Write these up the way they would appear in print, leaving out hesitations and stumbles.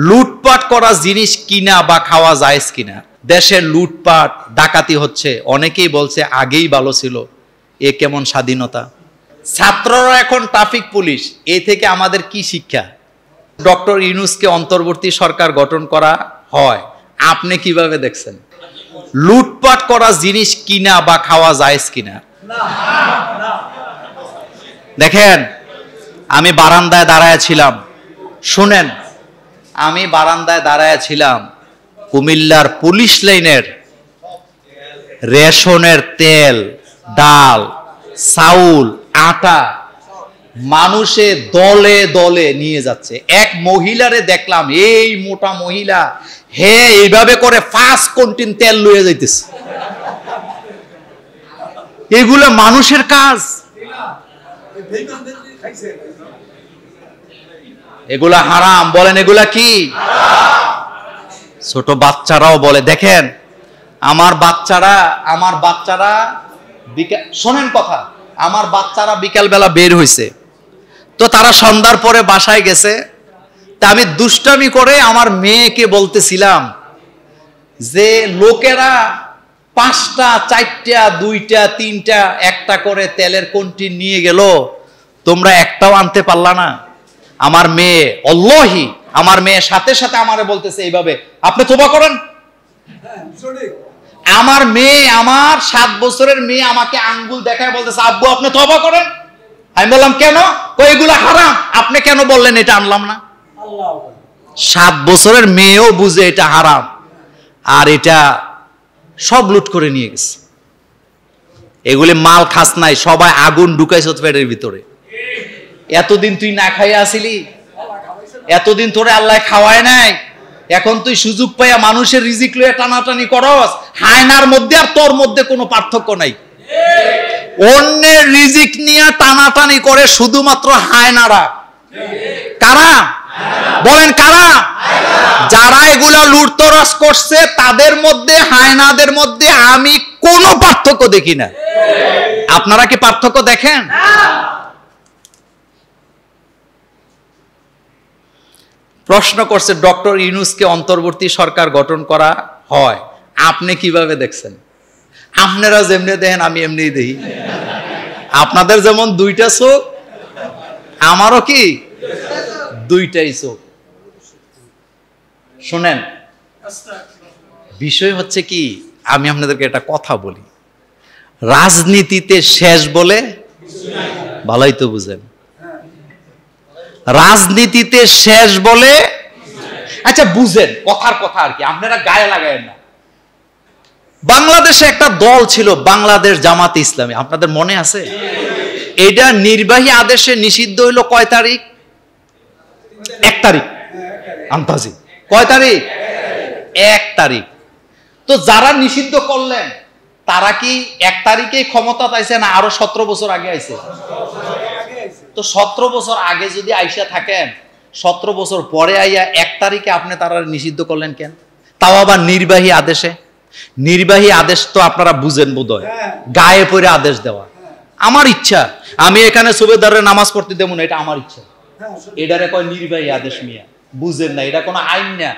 লুটপাট করা জিনিস কিনা বা খাওয়া যায় কিনা? দেশের লুটপাট ডাকাতি হচ্ছে, অনেকেই বলছে আগেই ভালো ছিল, এ কেমন স্বাধীনতা? ছাত্ররা এখন ট্রাফিক পুলিশ, এ থেকে আমাদের কি শিক্ষা? ডক্টর ইউনূসকে অন্তর্বর্তী সরকার গঠন করা হয়, আপনি কিভাবে দেখছেন? লুটপাট করা জিনিস কিনা বা খাওয়া যায় কিনা? দেখেন, আমি বারান্দায় দাঁড়ায় ছিলাম, শুনেন, আমি বারান্দায় দাঁড়ায় ছিলাম, কুমিল্লার পুলিশ লাইনের রেশনের তেল, ডাল, চাউল, আটা মানুষে দলে দলে নিয়ে যাচ্ছে। এক মহিলারে দেখলাম, এই মোটা মহিলা, হে এইভাবে করে 5 কন্টিন তেল লইয়া যাইতেছে। এগুলো মানুষের কাজ? এগুলা হারাম। বলেন এগুলা কি? ছোট বাচ্চারাও বলে। দেখেন, আমার বাচ্চারা শোনেন কথা, আমার বাচ্চারা বিকাল বেলা বের হয়েছে, তো তারা সন্ধ্যার পরে বাসায় গেছে। তা আমি দুষ্টামি করে আমার মেয়েকে বলতেছিলাম যে লোকেরা 5টা, 4টা, 2টা, 3টা, 1টা করে তেলের কন্টিন নিয়ে গেল, তোমরা একটাও আনতে পারলা না? আমার মেয়ে, অল্লাহি আমার মেয়ে সাথে সাথে আমারে বলতেছে এইভাবে, আপনি তোবা করেন। আমার মেয়ে, আমার 7 বছরের মেয়ে আমাকে আঙ্গুল দেখায় বলতেছে, আব্বু আপনি তোবা করেন। আমি বললাম কেন? এগুলো হারাম। আপনি কেন বললেন এটা আনলাম না? 7 বছরের মেয়েও বুঝে এটা হারাম, আর এটা সব লুট করে নিয়ে গেছে। এগুলি মাল খাস নাই, সবাই আগুন ঢুকাইছ পেটের ভিতরে। এতদিন তুই না খাইয়া আসিলি, এতদিন তোরে আল্লাহ খাওয়ায় নাই, এখন তুই সুযোগ পাইয়া মানুষের রিজিক লইয়া টানাটানি করস। হায়নার মধ্যে আর তোর মধ্যে কোনো পার্থক্য নাই। অন্যের রিজিক নিয়ে টানাটানি করে শুধুমাত্র হায়নারা। কারা? বলেন কারা? যারা এগুলা লুটতরাজ করছে তাদের মধ্যে, হায়নাদের মধ্যে আমি কোনো পার্থক্য দেখি না। আপনারা কি পার্থক্য দেখেন? প্রশ্ন করছে ডক্টর ইউনূসকে অন্তর্বর্তী সরকার গঠন করা হয়, আপনি কিভাবে দেখছেন? আপনারা যেমনি দেখেন আমি এমনি দেখি। আপনাদের যেমন 2টা চোখ, আমারও কি 2টাই চোখ। শোনেন, বিষয় হচ্ছে কি, আমি আপনাদেরকে একটা কথা বলি, রাজনীতিতে শেষ বলে ভালোই তো বুঝেন, রাজনীতিতে শেষ বলে, আচ্ছা বুঝেন কথার কথা আর কি, আপনারা গায়ে লাগায়েন না। বাংলাদেশে একটা দল ছিল, বাংলাদেশ জামাতে ইসলামী, আপনাদের মনে আছে? এটা নির্বাহী আদেশে নিষিদ্ধ হইল কয় তারিখ? 1 তারিখ আন্তাজি। কয় তারিখ? 1 তারিখ। তো যারা নিষিদ্ধ করলেন তারা কি 1 তারিখে ক্ষমতা পাইছে না আরো 17 বছর আগে আইছে? তো 17 বছর আগে যদি আইসা থাকেন, 17 বছর পরে আইয়া 1 তারিখে আপনি তারা নিষিদ্ধ করলেন কেন? তাও আবার নির্বাহী আদেশে। নির্বাহী আদেশ তো আপনারা বুঝেন বোধহয়, গায়ে পড়ে আদেশ দেওয়া। আমার ইচ্ছা, আমি এখানে সুবেদারের নামাজ পড়তে দেব না, এটা আমার ইচ্ছা। এটারে কয় নির্বাহী আদেশ। মিয়া বুঝেন না, এটা কোনো আইন না।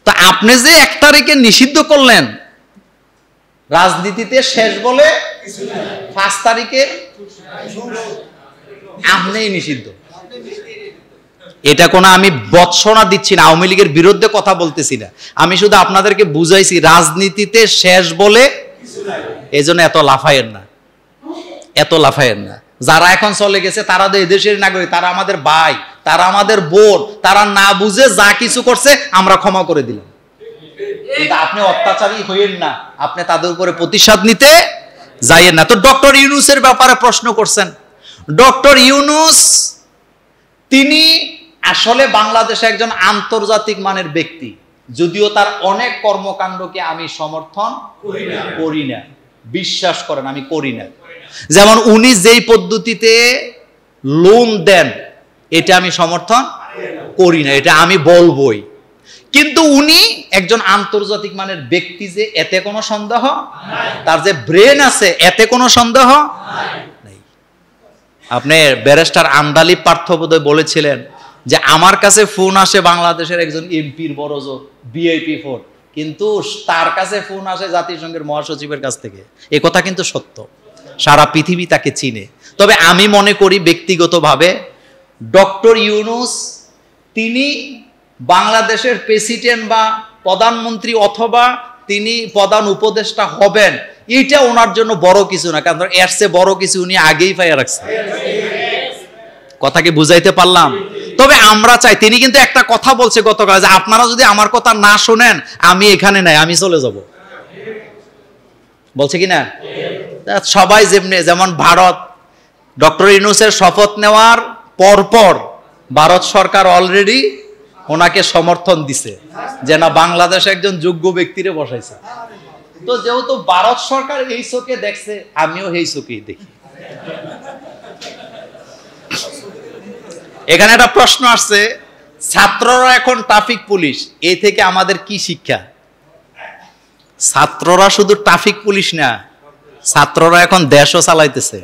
তা আপনি যে 1 তারিখে নিষিদ্ধ করলেন, রাজনীতিতে শেষ বলে 5 তারিখে আপনিই নিষিদ্ধ। এটা কোনো আমি বৎসনা দিচ্ছি না, আওয়ামী লীগের বিরুদ্ধে কথা বলতেছি না, আমি শুধু আপনাদেরকে বুঝাইছি রাজনীতিতে শেষ বলে। এজন্য এত লাফায়েন না, এত লাফায়েন না। যারা এখন চলে গেছে তারা তো এদেশের নাগরিক, তারা আমাদের ভাই, তারা আমাদের বোন, তারা না বুঝে যা কিছু করছে আমরা ক্ষমা করে দিলাম। কিন্তু আপনি অত্যাচারী হইয়েন না, আপনি তাদের উপরে প্রতিশোধ নিতে যাইয়েন না। তো ডক্টর ইউনূসের ব্যাপারে প্রশ্ন করছেন। ডক্টর ইউনূস তিনি আসলে বাংলাদেশে একজন আন্তর্জাতিক মানের ব্যক্তি, যদিও তার অনেক কর্মকাণ্ডকে আমি সমর্থন করি না। বিশ্বাস করেন আমি করি না। যেমন উনি যেই পদ্ধতিতে লোন দেন এটা আমি সমর্থন করি না, এটা আমি বলবই। কিন্তু উনি একজন আন্তর্জাতিক মানের ব্যক্তি, যে এতে কোনো সন্দেহ তার যে ব্রেন আছে এতে কোনো সন্দেহ নেই। আপনি ব্যারিস্টার আন্দালিব পার্থ বোধহয় বলেছিলেন যে আমার কাছে ফোন আসে বাংলাদেশের একজন এমপির বড় জোর ভিআইপি ফোন, কিন্তু তার কাছে ফোন আসে জাতিসংঘের মহাসচিবের কাছ থেকে। এ কথা কিন্তু সত্য, সারা পৃথিবী তাকে চিনে। তবে আমি মনে করি ব্যক্তিগতভাবে ডক্টর ইউনূস তিনি বাংলাদেশের প্রেসিডেন্ট বা প্রধানমন্ত্রী অথবা তিনি প্রধান উপদেষ্টা হবেন, এইটা ওনার জন্য বড় কিছু না, কারণ এর চেয়ে বড় কিছু উনি আগেই পাইয়া রাখছেন। কথা কি বুঝাইতে পারলাম? তবে আমরা চাই, তিনি কিন্তু একটা কথা বলছে গতকাল, যে আপনারা যদি আমার কথা না শোনেন আমি এখানে নাই, আমি চলে যাব, বলছে কি না? সবাই যেমন ভারত ডক্টর ইউনূসের শপথ নেওয়ার পরপর ভারত সরকার অলরেডি ওনাকে সমর্থন দিছে যে না, বাংলাদেশ একজন যোগ্য ব্যক্তিরে বসাইছে। তো যেহেতু ভারত সরকার এই চোখে দেখছে, আমিও এই চোখেই দেখি। এখানে একটা প্রশ্ন আসছে, ছাত্ররা এখন ট্রাফিক পুলিশ, এই থেকে আমাদের কি শিক্ষা? ছাত্ররা শুধু ট্রাফিক পুলিশ না, ছাত্ররা এখন দেশও চালাইতেছে।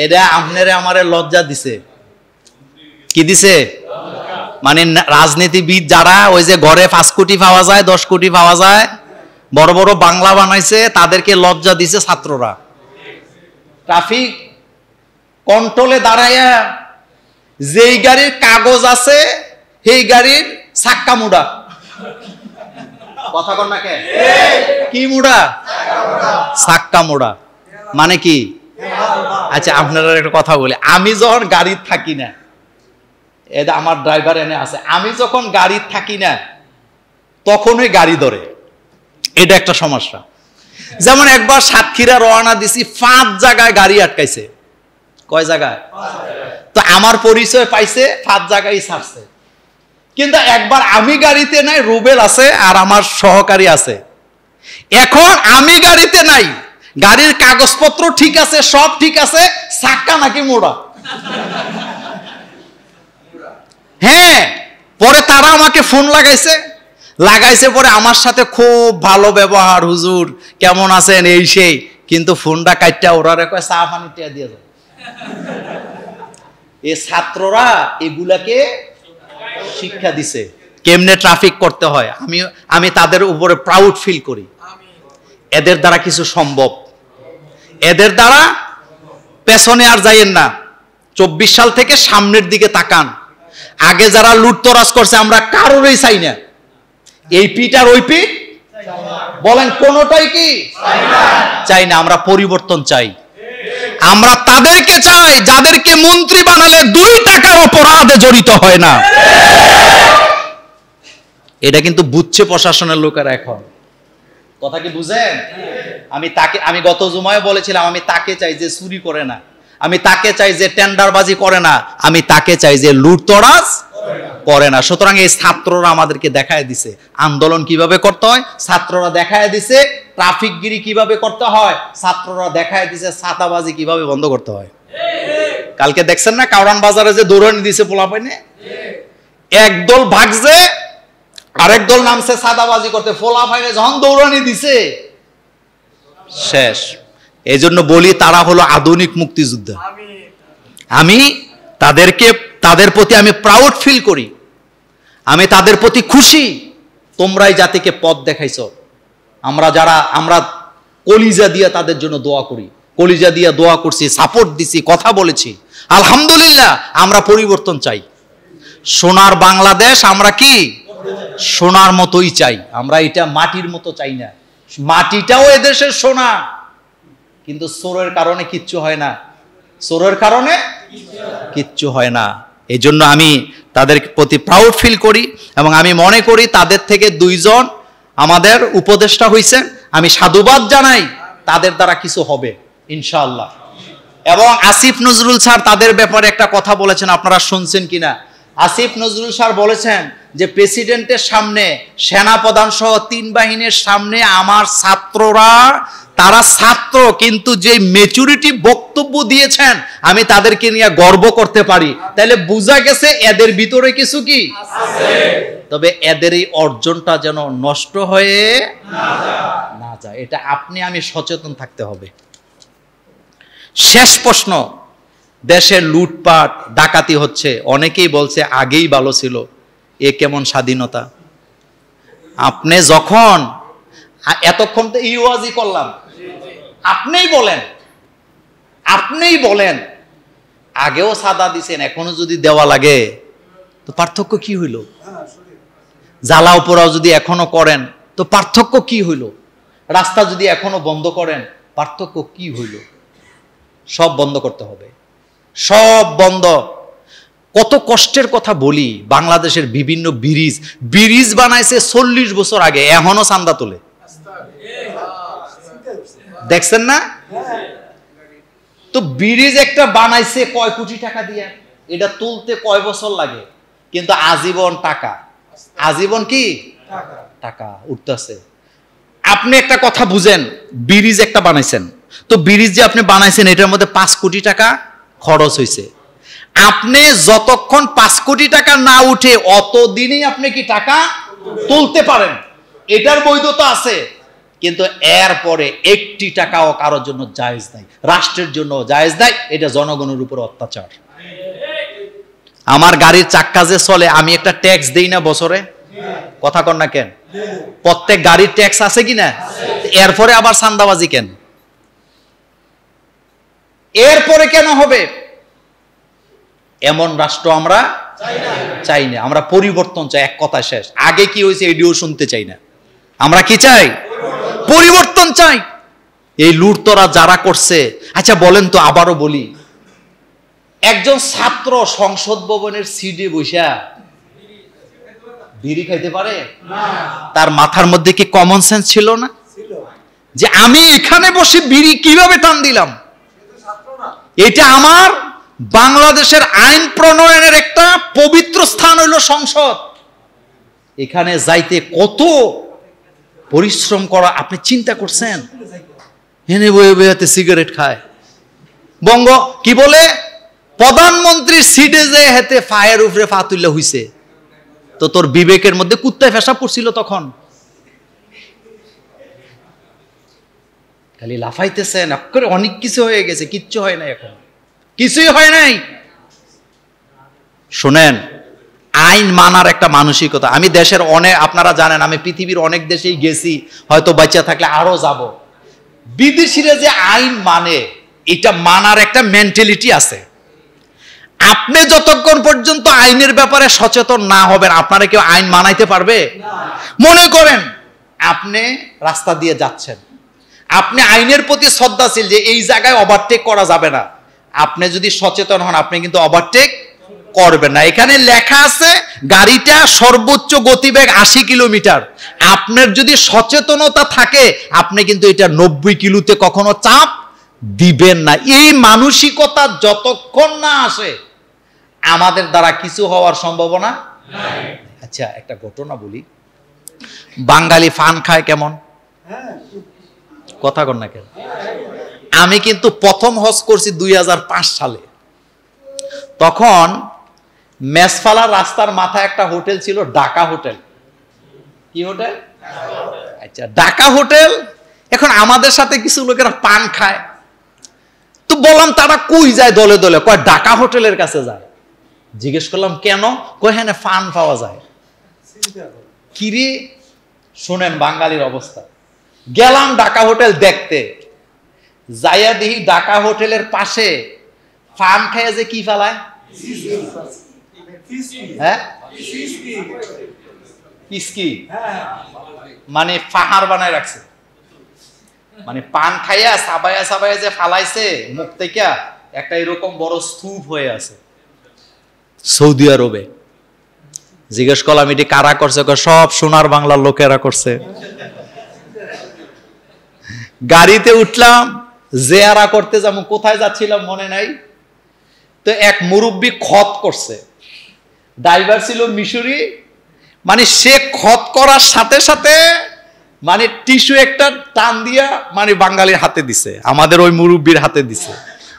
এটা আপনারে আমারে লজ্জা দিছে। কি দিছে? মানে রাজনীতিবিদ যারা ওই যে ঘরে 5 কোটি পাওয়া যায়, 10 কোটি পাওয়া যায়, বড় বড় বাংলা বানাইছে, তাদেরকে লজ্জা দিছে ছাত্ররা। ট্রাফিক কন্ট্রোলে দাঁড়াইয়া যেই গাড়ির কাগজ আছে সেই গাড়ির চাক্কা মুড়া। কথা কন না কে? কি মুড়া? চাক্কা মুড়া মানে কি? আচ্ছা আপনারা একটা কথা বলি, আমি যখন গাড়ি থাকি না, এটা আমার ড্রাইভার এনে আছে, আমি যখন গাড়ি থাকি না তখনই গাড়ি ধরে, এটা একটা সমস্যা। যেমন একবার সাতক্ষীরা রওনা দিছি, 5 জায়গায় গাড়ি আটকাইছে। কয় জায়গায়? তো আমার পরিচয় পাইছে, 5 জায়গায় ছাড়ছে। কিন্তু একবার আমি গাড়িতে নাই, রুবেল আছে আর আমার সহকারী আছে। এখন আমি গাড়িতে নাই, গাড়ির কাগজপত্র ঠিক আছে, সব ঠিক আছে, চাক্কা নাকি মোড়া। হ্যাঁ, পরে তারা আমাকে ফোন লাগাইছে, পরে আমার সাথে খুব ভালো ব্যবহার, হুজুর কেমন আছেন এই সেই, কিন্তু ফোনটা কাটটা ওরা কয় চা পানি টিয়া দিয়ে যায়। এই ছাত্ররা এগুলাকে শিক্ষা দিছে কেমনে ট্রাফিক করতে হয়। আমি তাদের উপরে প্রাউড ফিল করি। এদের দ্বারা কিছু সম্ভব, এদের দ্বারা পেছনে আর যাইয়েন না। 24 সাল থেকে সামনের দিকে তাকান। আগে যারা লুটতরাজ করছে আমরা কারোরই চাই না, এই পিঠ আর ওই পিঠ বলেন কোনোটাই কি চাই না। আমরা পরিবর্তন চাই। আমরা তাদেরকে চাই যাদেরকে মন্ত্রী বানালে 2 টাকার অপরাধে জড়িত হয় না। এটা কিন্তু বুঝছে প্রশাসনের লোকেরা এখন। কথা কি বুঝেন? আমি গত জুমায় বলেছিলাম, আমি তাকে চাই যে চুরি করে না, আমি তাকে চাই যে টেন্ডারবাজি করে না, আমি তাকে চাই যে লুটতরাজ করে না। সুতরাং এই ছাত্ররা আমাদেরকে দেখায় দিছে আন্দোলন কিভাবে করতে হয়, ছাত্ররা দেখায় দিছে ট্রাফিকগিরি কিভাবে করতে হয়, ছাত্ররা দেখায় দিছে ছাতাবাজি কিভাবে বন্ধ করতে হয়। কালকে দেখছেন না কাউরান বাজারে যে দৌড়ানি দিছে পোলাপাইনে, একদল ভাগছে আরেক দল নামছে ছাতাবাজি করতে, পোলাপাইনে যখন দৌড়ানি দিছে শেষ। এই জন্য বলি তারা হলো আধুনিক মুক্তিযোদ্ধা। আমি তাদের প্রতি আমি প্রাউড ফিল করি, আমি তাদের প্রতি খুশি। তোমরাই জাতিকে পথ দেখাইছ। আমরা কলিজা দিয়ে তাদের জন্য দোয়া করি, কলিজা দিয়ে দোয়া করছি, সাপোর্ট দিছি, কথা বলেছি। আলহামদুলিল্লাহ, আমরা পরিবর্তন চাই। সোনার বাংলাদেশ আমরা কি সোনার মতোই চাই, আমরা এটা মাটির মতো চাই না। মাটিটাও এদেশের সোনা, কিন্তু চোরের কারণে কিচ্ছু হয় না, চোরের কারণে কিচ্ছু হয় না। এই জন্য আমি তাদের প্রতি প্রাউড ফিল করি এবং আমি মনে করি তাদের থেকে 2 জন আমাদের উপদেষ্টা হইছেন। আমি সাধুবাদ জানাই, তাদের দ্বারা কিছু হবে ইনশাআল্লাহ। এবং আসিফ নজরুল স্যার তাদের ব্যাপারে একটা কথা বলেছেন, আপনারা শুনছেন কিনা? আসিফ নজরুল স্যার বলেছেন যে প্রেসিডেন্টের সামনে, সেনাপ্রধান সহ 3 বাহিনীর সামনে আমার ছাত্ররা, তারা ছাত্র কিন্তু যে ম্যাচুরিটি বক্তব্য দিয়েছেন আমি তাদেরকে নিয়ে গর্ব করতে পারি। তাহলে বোঝা গেছে এদের ভিতরে কিছু কি আছে। তবে এদের এই অর্জনটা যেন নষ্ট হয়ে না যায়, এটা আপনি আমি সচেতন থাকতে হবে। শেষ প্রশ্ন, দেশে লুটপাট ডাকাতি হচ্ছে, অনেকেই বলছে আগেই ভালো ছিল। এ কেমন স্বাধীনতা? আপনি যখন এতক্ষণ তো ইওয়াজি করলাম, আপনিই বলেন আগেও সাদা দিছেন, এখনো যদি দেওয়া লাগে তো পার্থক্য কি হইল? জ্বালাও পোড়াও যদি এখনো করেন তো পার্থক্য কি হইল? রাস্তা যদি এখনো বন্ধ করেন পার্থক্য কি হইল? সব বন্ধ করতে হবে, সব বন্ধ। কত কষ্টের কথা বলি, বাংলাদেশের বিভিন্ন ব্রিজ বানাইছে 40 বছর আগে, এখনো চান্দা তোলে। দেখছেন না? তো ব্রিজ একটা বানাইছে কয় কোটি টাকা দিয়ে, এটা তুলতে কয় বছর লাগে, কিন্তু আজীবন টাকা, আজীবন কি টাকা উঠতেছে। আপনি একটা কথা বুঝেন, ব্রিজ একটা বানাইছেন, তো ব্রিজ যে আপনি বানাইছেন এটার মধ্যে 5 কোটি টাকা খরচ হয়েছে। আপনি যতক্ষণ 5 কোটি টাকা না উঠে অতদিনই আপনি কি টাকা তুলতে পারেন, এটার বৈধতা আছে। কিন্তু এরপরে 1 টাকাও কারোর জন্য জায়েজ নাই, রাষ্ট্রের জন্য জায়েজ নাই। এটা জনগণের উপর অত্যাচার। আমার গাড়ির চাক্কা যে চলে, আমি একটা ট্যাক্স দেই না বছরে? কথা কন না কেন? প্রত্যেক গাড়ির ট্যাক্স আছে কিনা? এরপরে আবার চাঁদাবাজি কেন? এরপরে কেন হবে? এমন রাষ্ট্র আমরা চাই না। আমরা পরিবর্তন চাই, এক কথা শেষ। আগে কি হয়েছে এডিও শুনতে চাই না। আমরা কি চাই? পরিবর্তন চাই। এই লুটতরা যারা করছে, আচ্ছা বলেন তো, আবারও বলি, একজন ছাত্র সংসদ ভবনের সিটে বসা বিড়ি খাইতে পারে? তার মাথার মধ্যে কি কমন সেন্স ছিল না যে আমি এখানে বসে বিড়ি কিভাবে টান দিলাম? এটা আমার বাংলাদেশের আইন প্রণয়নের একটা পবিত্র স্থান হইল সংসদ। এখানে যাইতে কত পরিশ্রম করা আপনি চিন্তা করছেন? হেনে বয়ে বইতে সিগারেট খায়। বঙ্গ কি বলে, প্রধানমন্ত্রীর সিটে যে হেতে ফায়ের উপরে ফাতুল্লা হইছে, তো তোর বিবেকের মধ্যে কুত্তায় ফেসা পড়ছিল তখন? খালি লাফাইতেছেন, অনেক কিছু হয়ে গেছে, কিচ্ছু হয় নাই, এখন কিছুই হয় নাই। শোনেন, আইন মানার একটা মানসিকতা। আমি দেশের অনেক, আপনারা জানেন আমি পৃথিবীর অনেক দেশেই গেছি, হয়তো বাচ্চা থাকলে আরো যাব। বিদেশিরা যে আইন মানে, এটা মানার একটা মেন্টালিটি আছে। আপনি যতক্ষণ পর্যন্ত আইনের ব্যাপারে সচেতন না হবেন, আপনারা কেউ আইন মানাইতে পারবে? মনে করেন আপনি রাস্তা দিয়ে যাচ্ছেন, আপনি আইনের প্রতি শ্রদ্ধাশীল যে এই জায়গায় ওভারটেক করা যাবে না। আপনি যদি সচেতন হন, আপনি কিন্তু ওভারটেক করবেন না। এখানে লেখা আছে গাড়িটা সর্বোচ্চ গতিবেগ 80 কিলোমিটার। আপনার যদি সচেতনতা থাকে, আপনি কিন্তু এটা 90 কিলোতে কখনো চাপ দিবেন না। এই মানসিকতা যতক্ষণ না আসে, আমাদের দ্বারা কিছু হওয়ার সম্ভাবনা নাই। আচ্ছা, একটা ঘটনা বলি। বাঙালি ফান খায় কেমন? কথা কন না কেন? আমি কিন্তু প্রথম হজ করছি 2005 সালে। তখন মেসফালার রাস্তার মাথায় একটা হোটেল ছিল, ঢাকা হোটেল। কি হোটেল? আচ্ছা, ঢাকা হোটেল। এখন আমাদের সাথে কিছু লোকেরা পান খায়, তো বললাম তারা কই যায় দলে দলে? কয় ঢাকা হোটেলের কাছে যায়। জিজ্ঞেস করলাম কেন? কয় হ্যাঁ ফান পাওয়া যায়। কিরে, শোনেন বাঙালির অবস্থা। গেলাম ঢাকা হোটেল দেখতে, যাইয়া দেখি ঢাকা হোটেলের পাশে ফান খায় যে কি ফেলায়, হ্যাঁ কিসকি, মানে ফাহার বানায় রাখছে। মানে পান খাইয়া সাবাইয়া সাবাইয়া যে ফালাইছে মুখ থেকে, একটা এরকম বড় স্তূপ হয়ে আছে সৌদি আরবে। জিজ্ঞেস করলাম এটি কারা করছে? সব সোনার বাংলার লোকেরা করছে। গাড়িতে উঠলাম, জেয়ারা করতে যাবো, কোথায় যাচ্ছিলাম মনে নাই। তো এক মুরব্বী খত করছে, ড্রাইভার ছিল মিশরি। মানে সে খত করার সাথে সাথে মানে টিস্যু একটা টান দিয়া মানে বাঙালির হাতে দিছে, আমাদের ওই মুরব্বীর হাতে দিছে।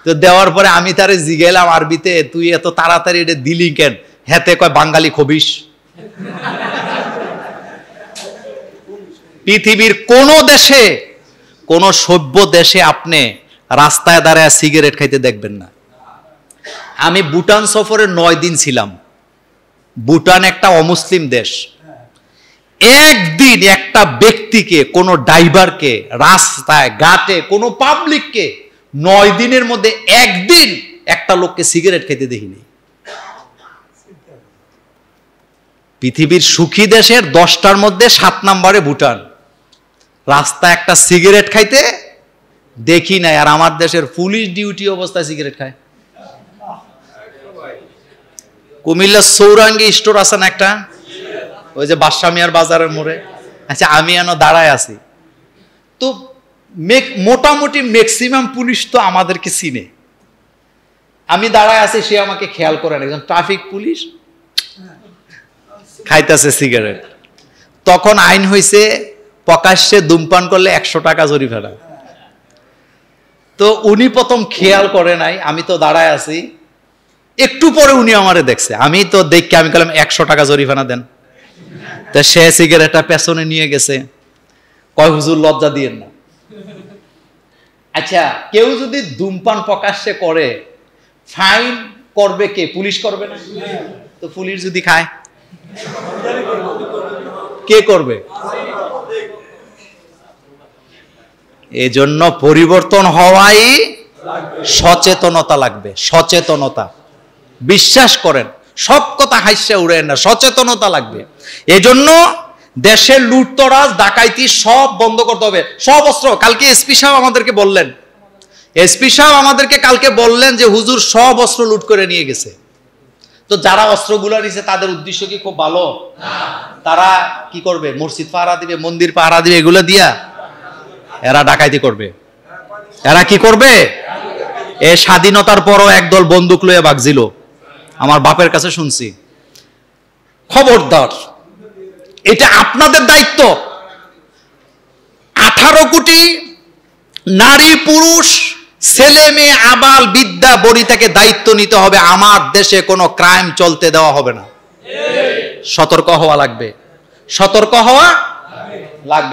তো দেওয়ার পরে আমি তারে জিগাইলাম আরবিতে, তুই এত তাড়াতাড়ি এটা দিলি কেন? হেতে কয় বাঙালি খবিস। পৃথিবীর কোন দেশে, কোন সভ্য দেশে আপনি রাস্তায় দাঁড়ায় সিগারেট খাইতে দেখবেন না। আমি ভুটান সফরে 9 দিন ছিলাম। ভুটান একটা অমুসলিম দেশ। একদিন একটা ব্যক্তিকে, কোন ড্রাইভারকে, রাস্তায় ঘাটে কোন পাবলিককে 9 দিনের মধ্যে একদিন একটা লোককে সিগারেট খেতে দেখিনি। পৃথিবীর সুখী দেশের 10টার মধ্যে 7 নম্বরে ভুটান। রাস্তায় একটা সিগারেট খাইতে দেখি নাই। আর আমার দেশের পুলিশ ডিউটি অবস্থায় সিগারেট খায়। কুমিল্লা সৌরাঙ্গী স্টোর আছে না একটা, ওই যে বাদশা মিয়ার বাজারের মোড়ে। আচ্ছা, আমি এখনো দাঁড়ায় আছি তো মোটামুটি ম্যাক্সিমাম পুলিশ তো আমাদেরকে চিনে। আমি দাঁড়ায় আছি, সে আমাকে খেয়াল করে না, একজন ট্রাফিক পুলিশ খাইতেছে সিগারেট। তখন আইন হয়েছে প্রকাশ্যে ধূমপান করলে 100 টাকা জরিমানা। তো উনি প্রথম খেয়াল করে নাই, আমি তো দাঁড়ায় আছি। একটু পরে উনি আমারে দেখছে, আমি তো দেখে আমি বললাম 100 টাকা জরিমানা দেন। তা সে সিগারেটটা পেছনে নিয়ে গেছে, কয় হুজুর লজ্জা দিয়েন না। আচ্ছা, কেউ যদি ধূমপান প্রকাশ্যে করে ফাইন করবে কে? পুলিশ করবে না? তো পুলিশ যদি খায় কে করবে? এজন্য পরিবর্তন হওয়াই সচেতনতা লাগবে। সচেতনতা, বিশ্বাস করেন, সব কথা হাইসা উড়েন না, সচেতনতা লাগবে। এজন্য দেশের লুটতরাজ, ডাকাইতি সব বন্ধ করতে হবে। সব অস্ত্র, কালকে এসপি সাহেব আমাদেরকে বললেন, এসপি সাহেব আমাদেরকে কালকে বললেন যে হুজুর সব অস্ত্র লুট করে নিয়ে গেছে। তো যারা অস্ত্রগুলো নিছে তাদের উদ্দেশ্য কি খুব ভালো? তারা কি করবে? মসজিদ পাহারা দিবে, মন্দির পাহারা দিবে, এগুলো দিয়া এরা ডাকাইতি করবে। এরা কি করবে? এই স্বাধীনতার পরও একদল বন্দুক লইয়া বাগছিল, আমার বাপের কাছে শুনছি। খবরদার, এটা আপনাদের দায়িত্ব। 18 কোটি নারী পুরুষ, ছেলে মেয়ে, আবাল বিদ্যা বনিতাকে দায়িত্ব নিতে হবে। আমার দেশে কোনো ক্রাইম চলতে দেওয়া হবে না। সতর্ক হওয়া লাগবে, সতর্ক হওয়া লাগবে।